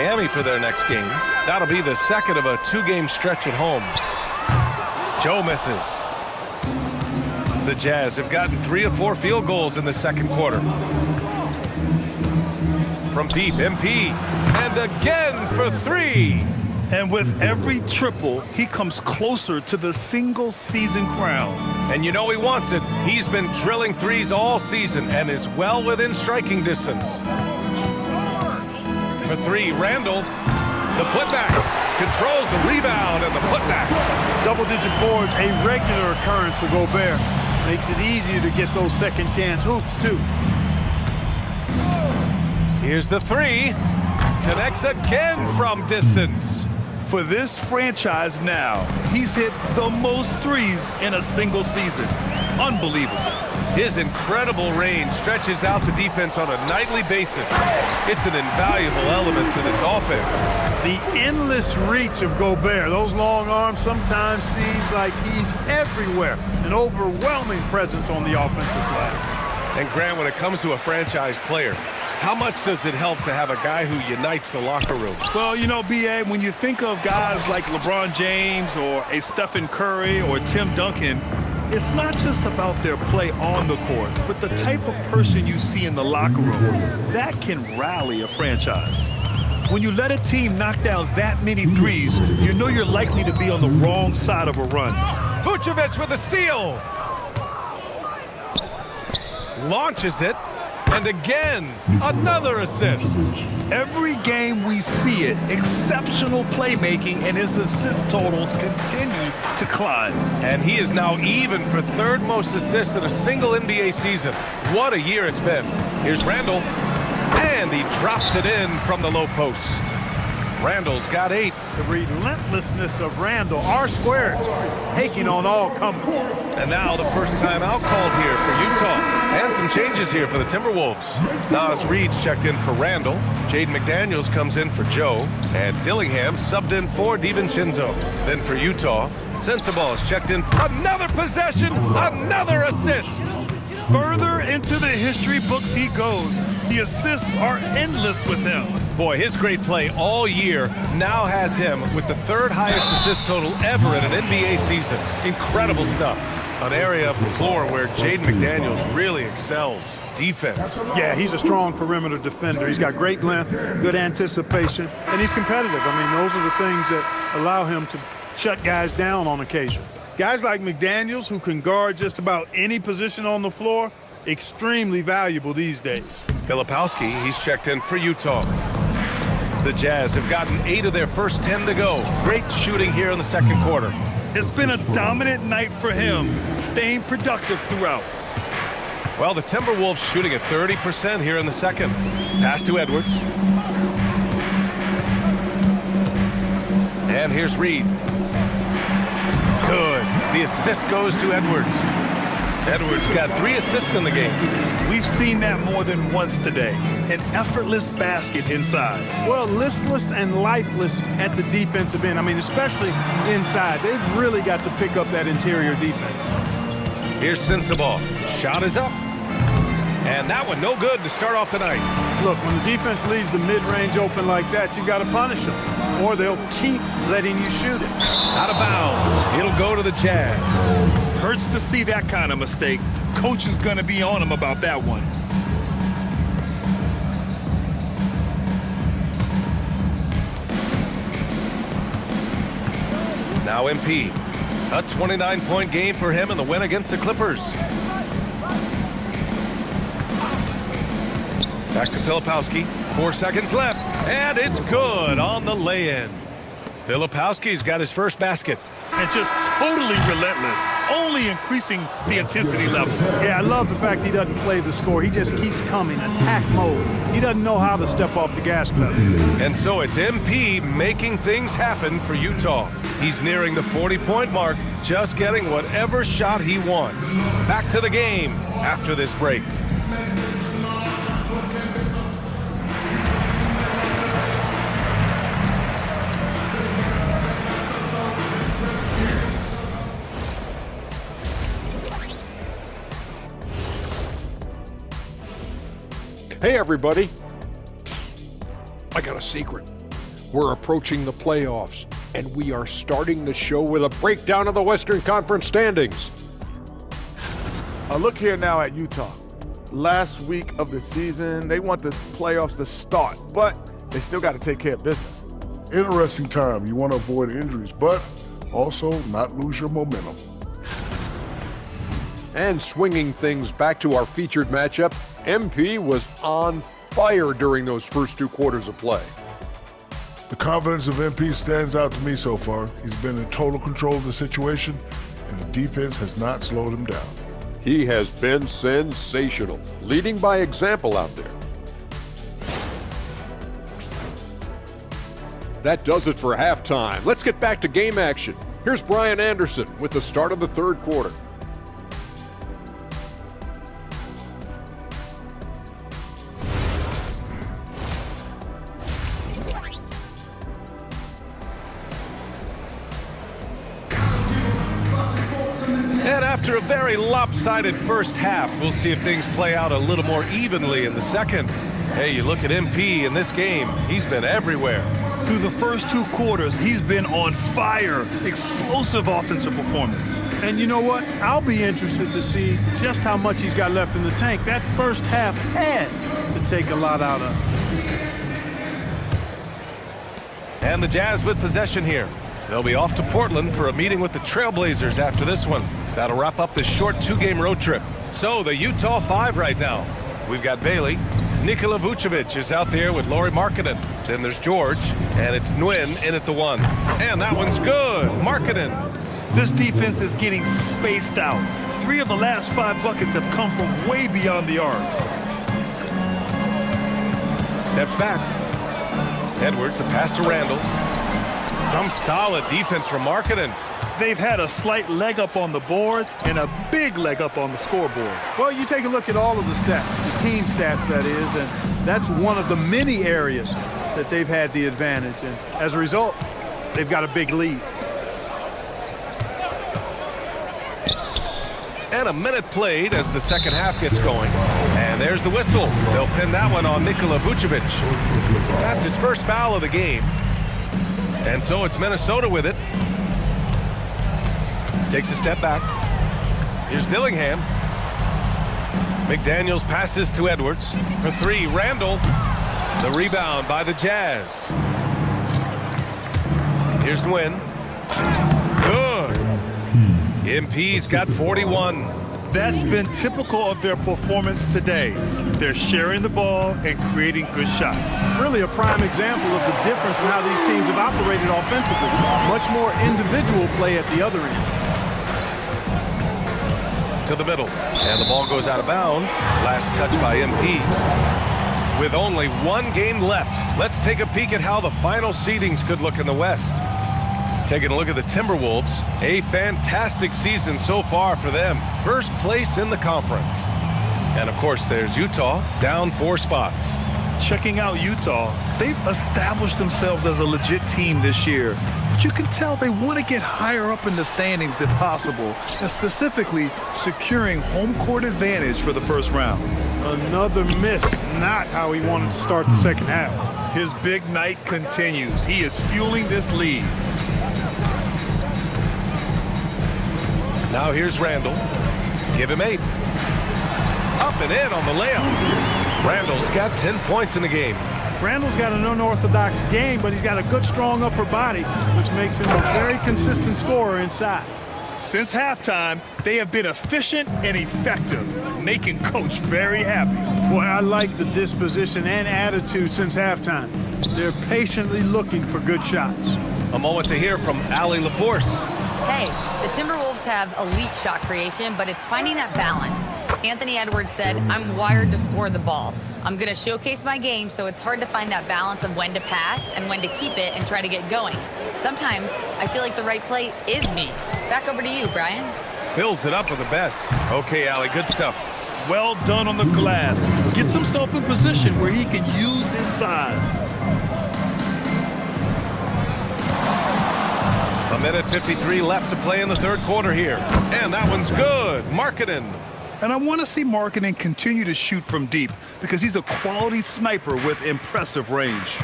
Miami for their next game. That'll be the second of a two-game stretch at home. Joe misses. The Jazz have gotten 3 of 4 field goals in the second quarter. From deep, MP, and again for 3. And with every triple, he comes closer to the single-season crown. And you know he wants it. He's been drilling threes all season and is well within striking distance. For 3, Randall. The putback. Controls the rebound and the putback. Double-digit boards, a regular occurrence for Gobert. Makes it easier to get those second-chance hoops, too. Here's the 3. Connects again from distance. For this franchise now, he's hit the most threes in a single season. Unbelievable. His incredible range stretches out the defense on a nightly basis. It's an invaluable element to this offense. The endless reach of Gobert, those long arms, sometimes seems like he's everywhere. An overwhelming presence on the offensive glass. And Grant, when it comes to a franchise player, how much does it help to have a guy who unites the locker room? Well, you know, B.A., when you think of guys like LeBron James or a Stephen Curry or Tim Duncan, it's not just about their play on the court, but the type of person you see in the locker room. That can rally a franchise. When you let a team knock down that many threes, you know you're likely to be on the wrong side of a run. Vucevic with a steal. Launches it. And again, another assist. Every game we see it, exceptional playmaking, and his assist totals continue to climb. And he is now even for 3rd most assists in a single NBA season. What a year it's been. Here's Randall. And he drops it in from the low post. Randall's got 8. The relentlessness of Randall, R-squared, taking on all comers. And now the first timeout called here for Utah. And some changes here for the Timberwolves. Nas Reed's checked in for Randall. Jaden McDaniels comes in for Joe. And Dillingham subbed in for DiVincenzo. Then for Utah, Sensabaugh is checked in for another possession, another assist. Further into the history books he goes. The assists are endless with him. Boy, his great play all year now has him with the 3rd highest assist total ever in an NBA season. Incredible stuff. An area of the floor where Jaden McDaniels really excels. Defense. Yeah, he's a strong perimeter defender. He's got great length, good anticipation, and he's competitive. I mean, those are the things that allow him to shut guys down on occasion. Guys like McDaniels, who can guard just about any position on the floor, extremely valuable these days. Filipowski, he's checked in for Utah. The Jazz have gotten 8 of their first 10 to go. Great shooting here in the second quarter. It's been a dominant night for him, staying productive throughout. Well, the Timberwolves shooting at 30% here in the second. Pass to Edwards. And here's Reed. Good. The assist goes to Edwards. Edwards got 3 assists in the game. We've seen that more than once today. An effortless basket inside. Well, listless and lifeless at the defensive end. I mean, especially inside. They've really got to pick up that interior defense. Here's Sensabaugh. Shot is up. And that one no good to start off the night. Look, when the defense leaves the mid-range open like that, you got to punish them, or they'll keep letting you shoot it. Out of bounds. It'll go to the Jazz. Hurts to see that kind of mistake. Coach is going to be on him about that one. Now MP. A 29-point game for him in the win against the Clippers. Back to Filipowski. 4 seconds left. And it's good on the lay-in. Filipowski's got his first basket. And just totally relentless, only increasing the intensity level. Yeah, I love the fact he doesn't play the score. He just keeps coming, attack mode. He doesn't know how to step off the gas pedal. And so it's MP making things happen for Utah. He's nearing the 40-point mark, just getting whatever shot he wants. Back to the game after this break. Hey everybody, psst, I got a secret. We're approaching the playoffs, and we are starting the show with a breakdown of the Western Conference standings. Look here now at Utah. Last week of the season, they want the playoffs to start, but they still got to take care of business. Interesting time. You want to avoid injuries, but also not lose your momentum. And swinging things back to our featured matchup, MP was on fire during those first 2 quarters of play. The confidence of MP stands out to me so far. He's been in total control of the situation, and the defense has not slowed him down. He has been sensational, leading by example out there. That does it for halftime. Let's get back to game action. Here's Brian Anderson with the start of the 3rd quarter. And after a very lopsided first half, we'll see if things play out a little more evenly in the second. Hey, you look at MP in this game, he's been everywhere. Through the first 2 quarters, he's been on fire. Explosive offensive performance. And you know what? I'll be interested to see just how much he's got left in the tank. That first half had to take a lot out of him. And the Jazz with possession here. They'll be off to Portland for a meeting with the Trailblazers after this one. That'll wrap up this short 2-game road trip. So the Utah 5 right now. We've got Bailey. Nikola Vucevic is out there with Lauri Markkanen. Then there's George, and it's Nguyen in at the 1. And that one's good. Markkanen. This defense is getting spaced out. 3 of the last 5 buckets have come from way beyond the arc. Steps back. Edwards, the pass to Randall. Some solid defense from Markkanen. They've had a slight leg up on the boards and a big leg up on the scoreboard. Well, you take a look at all of the stats, the team stats that is, and that's one of the many areas that they've had the advantage. And as a result, they've got a big lead. And a minute played as the second half gets going. And there's the whistle. They'll pin that one on Nikola Vucevic. That's his first foul of the game. And so it's Minnesota with it. Takes a step back. Here's Dillingham. McDaniels passes to Edwards. For 3, Randall. The rebound by the Jazz. Here's Nguyen. Good. MP's got 41. That's been typical of their performance today. They're sharing the ball and creating good shots. Really a prime example of the difference in how these teams have operated offensively. Much more individual play at the other end. To the middle, and the ball goes out of bounds. Last touch by MP. With only 1 game left, let's take a peek at how the final seedings could look in the West. Taking a look at the Timberwolves, a fantastic season so far for them. First place in the conference. And of course, there's Utah, down 4 spots. Checking out Utah, they've established themselves as a legit team this year. But you can tell they want to get higher up in the standings if possible, and specifically securing home court advantage for the first round. Another miss, not how he wanted to start the second half. His big night continues. He is fueling this lead. Now here's Randall. Give him 8. Up and in on the layup. Randall's got 10 points in the game. Randall's got an unorthodox game, but he's got a good, strong upper body, which makes him a very consistent scorer inside. Since halftime, they have been efficient and effective, making Coach very happy. Boy, I like the disposition and attitude since halftime. They're patiently looking for good shots. A moment to hear from Allie LaForce. Hey, the Timberwolves have elite shot creation, but it's finding that balance. Anthony Edwards said, "I'm wired to score the ball. I'm going to showcase my game, so it's hard to find that balance of when to pass and when to keep it and try to get going. Sometimes I feel like the right play is me." Back over to you, Brian. Fills it up with the best. Okay, Allie, good stuff. Well done on the glass. Gets himself in position where he can use his size. A minute 53 left to play in the 3rd quarter here. And that one's good. Markkanen. And I want to see Markkanen continue to shoot from deep because he's a quality sniper with impressive range.